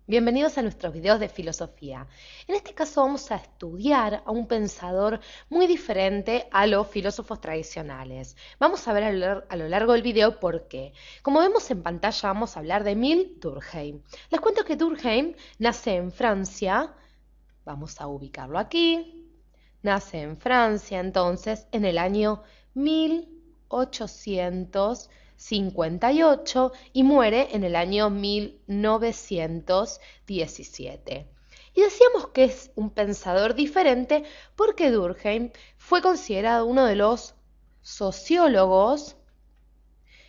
Bienvenidos a nuestros videos de filosofía. En este caso vamos a estudiar a un pensador muy diferente a los filósofos tradicionales. Vamos a ver a lo largo del video por qué. Como vemos en pantalla vamos a hablar de Émile Durkheim. Les cuento que Durkheim nace en Francia, vamos a ubicarlo aquí, nace en entonces en el año 1858 y muere en el año 1917. Y decíamos que es un pensador diferente porque Durkheim fue considerado uno de los sociólogos,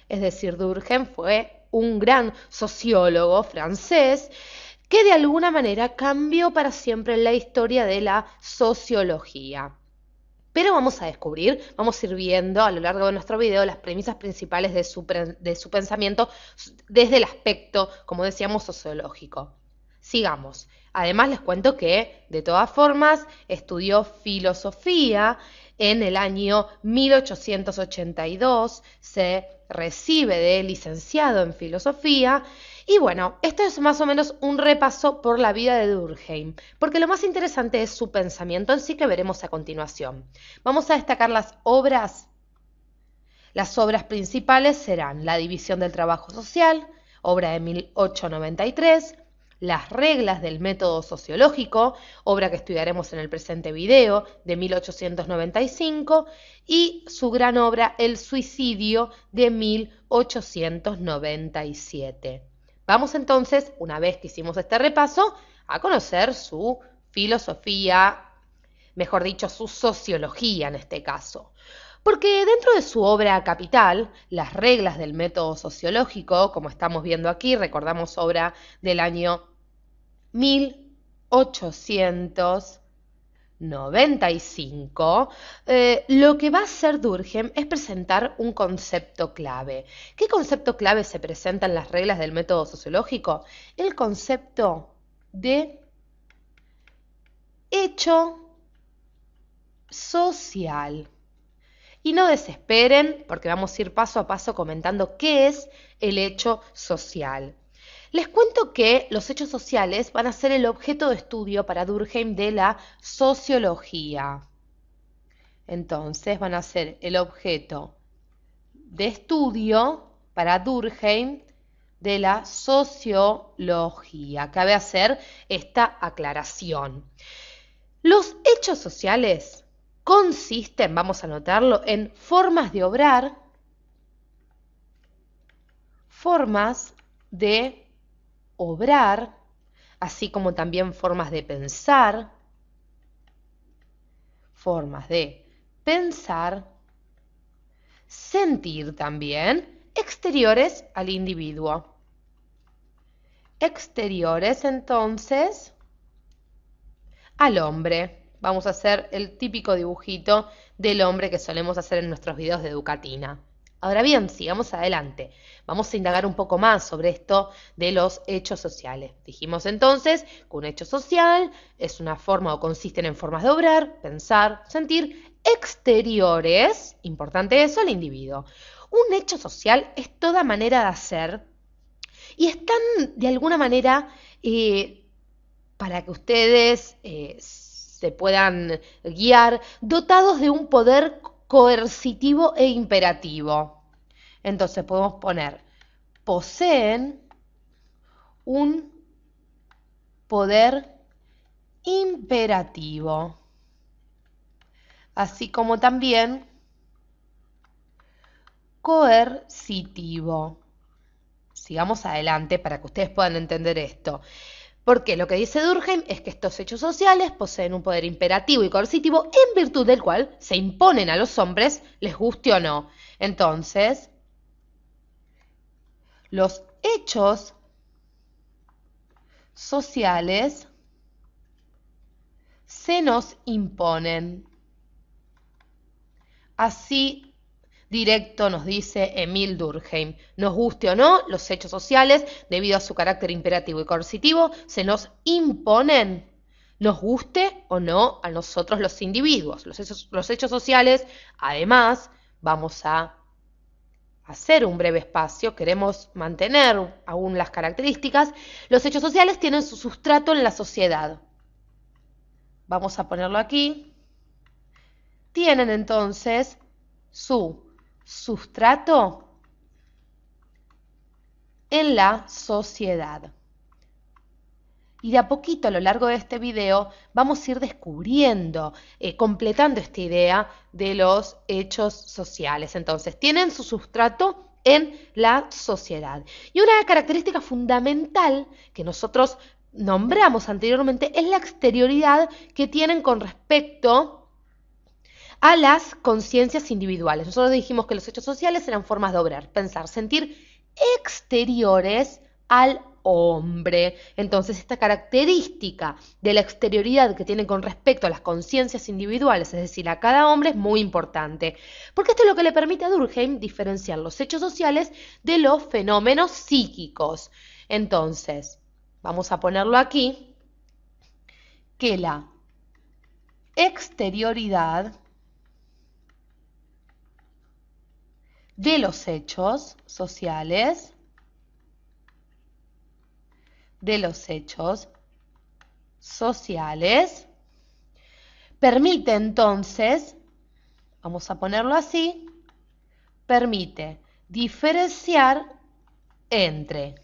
es decir, Durkheim fue un gran sociólogo francés que de alguna manera cambió para siempre la historia de la sociología. Pero vamos a descubrir, vamos a ir viendo a lo largo de nuestro video las premisas principales de su pensamiento desde el aspecto, como decíamos, sociológico. Sigamos. Además les cuento que, de todas formas, estudió filosofía en el año 1882, se recibe de licenciado en filosofía. Y bueno, esto es más o menos un repaso por la vida de Durkheim, porque lo más interesante es su pensamiento en sí que veremos a continuación. Vamos a destacar las obras. Las obras principales serán La división del trabajo social, obra de 1893, Las reglas del método sociológico, obra que estudiaremos en el presente video, de 1895, y su gran obra El suicidio, de 1897. Vamos entonces, una vez que hicimos este repaso, a conocer su filosofía, mejor dicho, su sociología en este caso. Porque dentro de su obra capital, Las reglas del método sociológico, como estamos viendo aquí, recordamos obra del año 1895, lo que va a hacer Durkheim es presentar un concepto clave. ¿Qué concepto clave se presenta en las reglas del método sociológico? El concepto de hecho social. Y no desesperen, porque vamos a ir paso a paso comentando qué es el hecho social. Les cuento que los hechos sociales van a ser el objeto de estudio para Durkheim de la sociología. Entonces van a ser el objeto de estudio para Durkheim de la sociología. Cabe hacer esta aclaración. Los hechos sociales consisten, vamos a anotarlo, en formas de obrar, así como también formas de pensar, sentir también, exteriores al individuo. Exteriores, entonces, al hombre. Vamos a hacer el típico dibujito del hombre que solemos hacer en nuestros videos de Educatina. Ahora bien, sigamos adelante. Vamos a indagar un poco más sobre esto de los hechos sociales. Dijimos entonces que un hecho social es una forma o consisten en formas de obrar, pensar, sentir, exteriores, importante eso, al individuo. Un hecho social es toda manera de hacer y están de alguna manera para que ustedes se puedan guiar, dotados de un poder coercitivo e imperativo. Entonces podemos poner, poseen un poder imperativo, así como también coercitivo. Sigamos adelante para que ustedes puedan entender esto. Porque lo que dice Durkheim es que estos hechos sociales poseen un poder imperativo y coercitivo en virtud del cual se imponen a los hombres, les guste o no. Entonces, los hechos sociales se nos imponen. Así directo nos dice Émile Durkheim. Nos guste o no, los hechos sociales, debido a su carácter imperativo y coercitivo, se nos imponen, nos guste o no a nosotros los individuos. Los hechos sociales, además, vamos a hacer un breve espacio, queremos mantener aún las características, los hechos sociales tienen su sustrato en la sociedad. Vamos a ponerlo aquí. Tienen entonces su sustrato en la sociedad. Y de a poquito a lo largo de este video vamos a ir descubriendo, completando esta idea de los hechos sociales. Entonces, tienen su sustrato en la sociedad. Y una característica fundamental que nosotros nombramos anteriormente es la exterioridad que tienen con respecto a las conciencias individuales. Nosotros dijimos que los hechos sociales eran formas de obrar, pensar, sentir exteriores al hombre. Entonces, esta característica de la exterioridad que tiene con respecto a las conciencias individuales, es decir, a cada hombre, es muy importante, porque esto es lo que le permite a Durkheim diferenciar los hechos sociales de los fenómenos psíquicos. Entonces, vamos a ponerlo aquí, que la exterioridad de los hechos sociales permite entonces, vamos a ponerlo así, permite diferenciar entre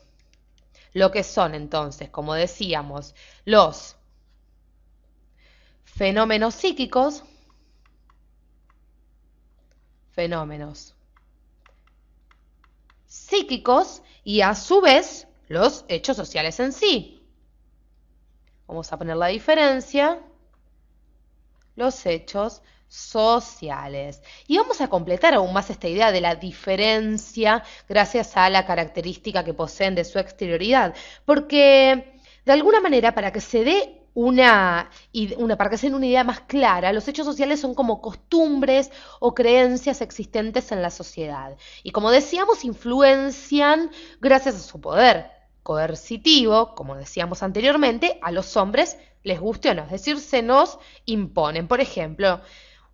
lo que son entonces, como decíamos, los fenómenos psíquicos, y a su vez los hechos sociales en sí. Vamos a poner la diferencia, los hechos sociales. Y vamos a completar aún más esta idea de la diferencia gracias a la característica que poseen de su exterioridad. Porque, de alguna manera, para que se dé para que se den una idea más clara, los hechos sociales son como costumbres o creencias existentes en la sociedad. Y como decíamos, influencian gracias a su poder coercitivo, como decíamos anteriormente, a los hombres les guste o no, es decir, se nos imponen. Por ejemplo,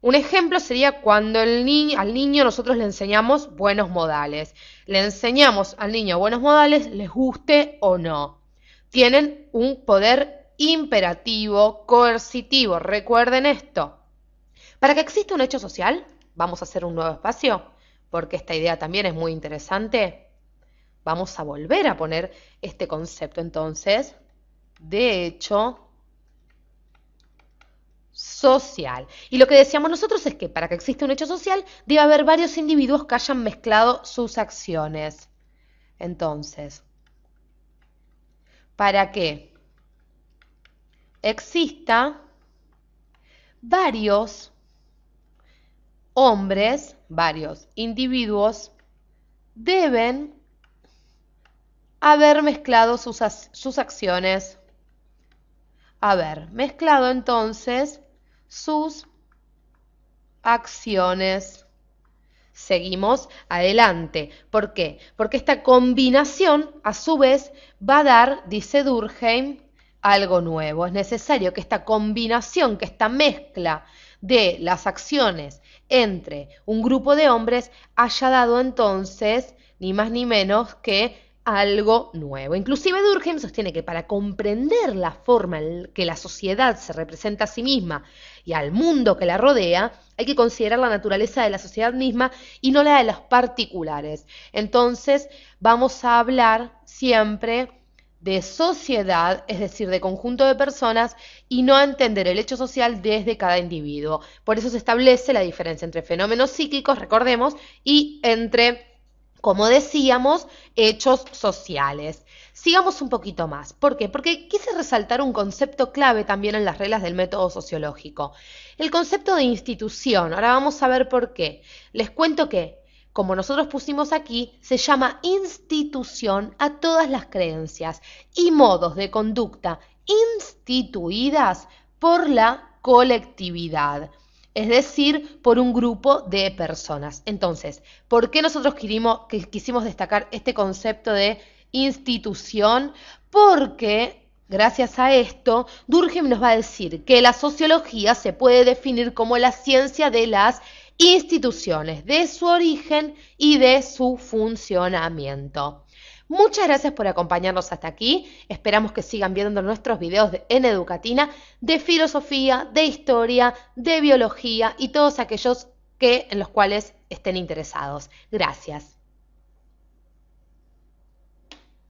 un ejemplo sería cuando al niño nosotros le enseñamos buenos modales. Le enseñamos al niño buenos modales, les guste o no. Tienen un poder imperativo, coercitivo. Recuerden esto. Para que exista un hecho social, vamos a hacer un nuevo espacio, porque esta idea también es muy interesante. Vamos a volver a poner este concepto entonces de hecho social. Y lo que decíamos nosotros es que para que exista un hecho social debe haber varios individuos que hayan mezclado sus acciones. Entonces, para que exista varios hombres, varios individuos, deben haber mezclado sus acciones. Haber mezclado entonces sus acciones. Seguimos adelante. ¿Por qué? Porque esta combinación, a su vez, va a dar, dice Durkheim, algo nuevo. Es necesario que esta combinación, que esta mezcla de las acciones entre un grupo de hombres haya dado entonces ni más ni menos que algo nuevo. Inclusive Durkheim sostiene que para comprender la forma en que la sociedad se representa a sí misma y al mundo que la rodea, hay que considerar la naturaleza de la sociedad misma y no la de los particulares. Entonces, vamos a hablar siempre de sociedad, es decir, de conjunto de personas, y no a entender el hecho social desde cada individuo. Por eso se establece la diferencia entre fenómenos psíquicos, recordemos, y entre, como decíamos, hechos sociales. Sigamos un poquito más. ¿Por qué? Porque quise resaltar un concepto clave también en las reglas del método sociológico. El concepto de institución. Ahora vamos a ver por qué. Les cuento que, como nosotros pusimos aquí, se llama institución a todas las creencias y modos de conducta instituidas por la colectividad. Es decir, por un grupo de personas. Entonces, ¿por qué nosotros quisimos destacar este concepto de institución? Porque, gracias a esto, Durkheim nos va a decir que la sociología se puede definir como la ciencia de las instituciones, de su origen y de su funcionamiento. Muchas gracias por acompañarnos hasta aquí. Esperamos que sigan viendo nuestros videos en Educatina de filosofía, de historia, de biología y todos aquellos en los cuales estén interesados. Gracias.